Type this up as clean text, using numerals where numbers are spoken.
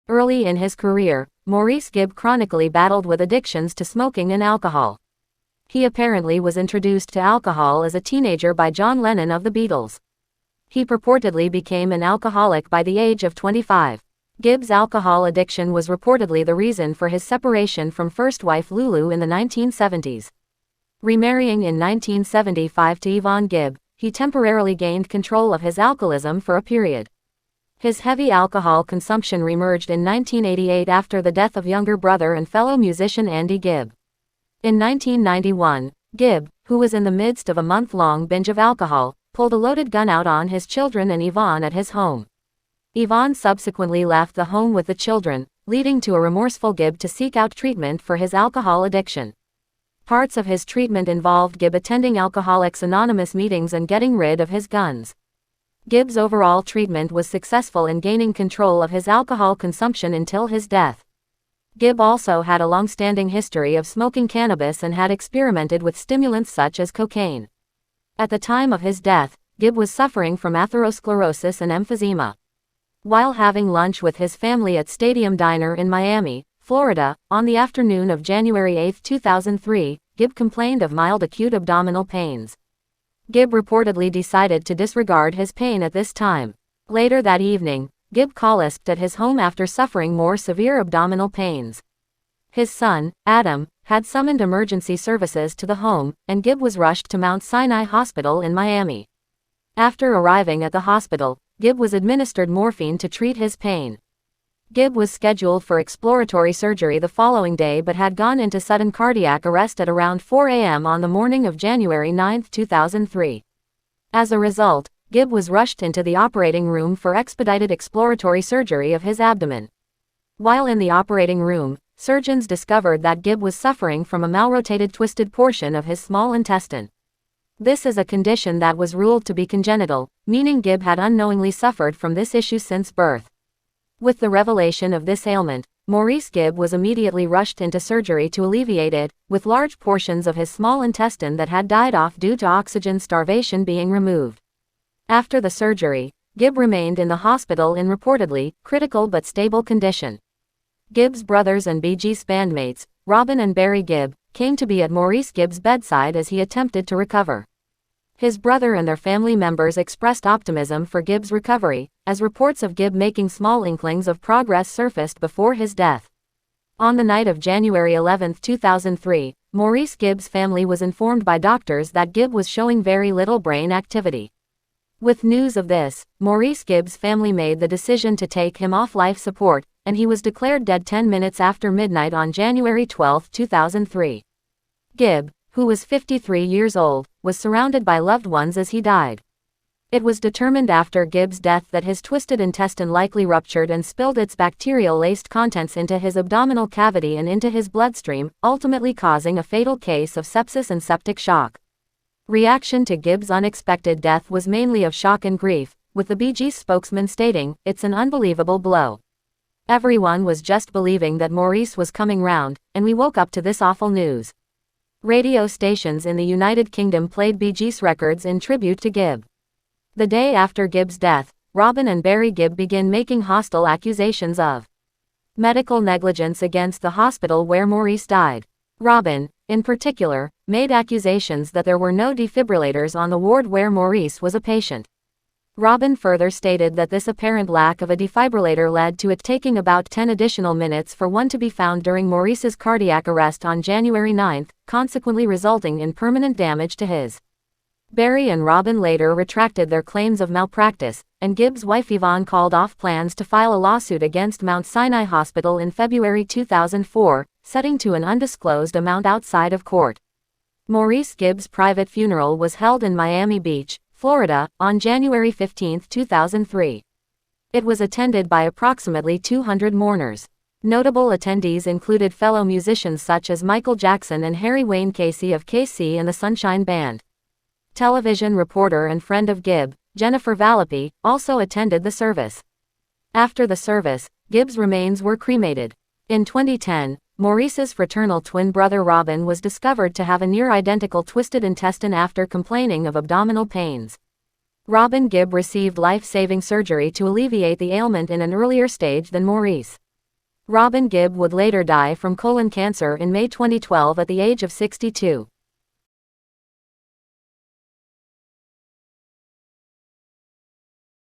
Early in his career, Maurice Gibb chronically battled with addictions to smoking and alcohol. He apparently was introduced to alcohol as a teenager by John Lennon of the Beatles. He purportedly became an alcoholic by the age of 25. Gibb's alcohol addiction was reportedly the reason for his separation from first wife Lulu in the 1970s. Remarrying in 1975 to Yvonne Gibb, he temporarily gained control of his alcoholism for a period. His heavy alcohol consumption reemerged in 1988 after the death of younger brother and fellow musician Andy Gibb. In 1991, Gibb, who was in the midst of a month-long binge of alcohol, pulled a loaded gun out on his children and Yvonne at his home. Yvonne subsequently left the home with the children, leading to a remorseful Gibb to seek out treatment for his alcohol addiction. Parts of his treatment involved Gibb attending Alcoholics Anonymous meetings and getting rid of his guns. Gibb's overall treatment was successful in gaining control of his alcohol consumption until his death. Gibb also had a long-standing history of smoking cannabis and had experimented with stimulants such as cocaine. At the time of his death, Gibb was suffering from atherosclerosis and emphysema. While having lunch with his family at Stadium Diner in Miami, Florida, on the afternoon of January 8, 2003, Gibb complained of mild acute abdominal pains. Gibb reportedly decided to disregard his pain at this time. Later that evening, Gibb colicked at his home after suffering more severe abdominal pains. His son, Adam, had summoned emergency services to the home, and Gibb was rushed to Mount Sinai Hospital in Miami. After arriving at the hospital, Gibb was administered morphine to treat his pain. Gibb was scheduled for exploratory surgery the following day but had gone into sudden cardiac arrest at around 4 a.m. on the morning of January 9, 2003. As a result, Gibb was rushed into the operating room for expedited exploratory surgery of his abdomen. While in the operating room, surgeons discovered that Gibb was suffering from a malrotated twisted portion of his small intestine. This is a condition that was ruled to be congenital, meaning Gibb had unknowingly suffered from this issue since birth. With the revelation of this ailment, Maurice Gibb was immediately rushed into surgery to alleviate it, with large portions of his small intestine that had died off due to oxygen starvation being removed. After the surgery, Gibb remained in the hospital in reportedly critical but stable condition. Gibb's brothers and Bee Gees bandmates, Robin and Barry Gibb, came to be at Maurice Gibb's bedside as he attempted to recover. His brother and their family members expressed optimism for Gibb's recovery, as reports of Gibb making small inklings of progress surfaced before his death. On the night of January 11, 2003, Maurice Gibb's family was informed by doctors that Gibb was showing very little brain activity. With news of this, Maurice Gibb's family made the decision to take him off life support, and he was declared dead 10 minutes after midnight on January 12, 2003. Gibb, who was 53 years old, was surrounded by loved ones as he died. It was determined after Gibb's death that his twisted intestine likely ruptured and spilled its bacterial-laced contents into his abdominal cavity and into his bloodstream, ultimately causing a fatal case of sepsis and septic shock. Reaction to Gibb's unexpected death was mainly of shock and grief, with the Bee Gees spokesman stating, "It's an unbelievable blow. Everyone was just believing that Maurice was coming round, and we woke up to this awful news." Radio stations in the United Kingdom played Bee Gees records in tribute to Gibb. The day after Gibb's death, Robin and Barry Gibb began making hostile accusations of medical negligence against the hospital where Maurice died. Robin, in particular, made accusations that there were no defibrillators on the ward where Maurice was a patient. Robin further stated that this apparent lack of a defibrillator led to it taking about 10 additional minutes for one to be found during Maurice's cardiac arrest on January 9, consequently resulting in permanent damage to his. Barry and Robin later retracted their claims of malpractice, and Gibb's wife Yvonne called off plans to file a lawsuit against Mount Sinai Hospital in February 2004, setting to an undisclosed amount outside of court. Maurice Gibb's private funeral was held in Miami Beach, Florida, on January 15, 2003. It was attended by approximately 200 mourners. Notable attendees included fellow musicians such as Michael Jackson and Harry Wayne Casey of KC and the Sunshine Band. Television reporter and friend of Gibb, Jennifer Valapi, also attended the service. After the service, Gibb's remains were cremated. In 2010, Maurice's fraternal twin brother Robin was discovered to have a near-identical twisted intestine after complaining of abdominal pains. Robin Gibb received life-saving surgery to alleviate the ailment in an earlier stage than Maurice. Robin Gibb would later die from colon cancer in May 2012 at the age of 62.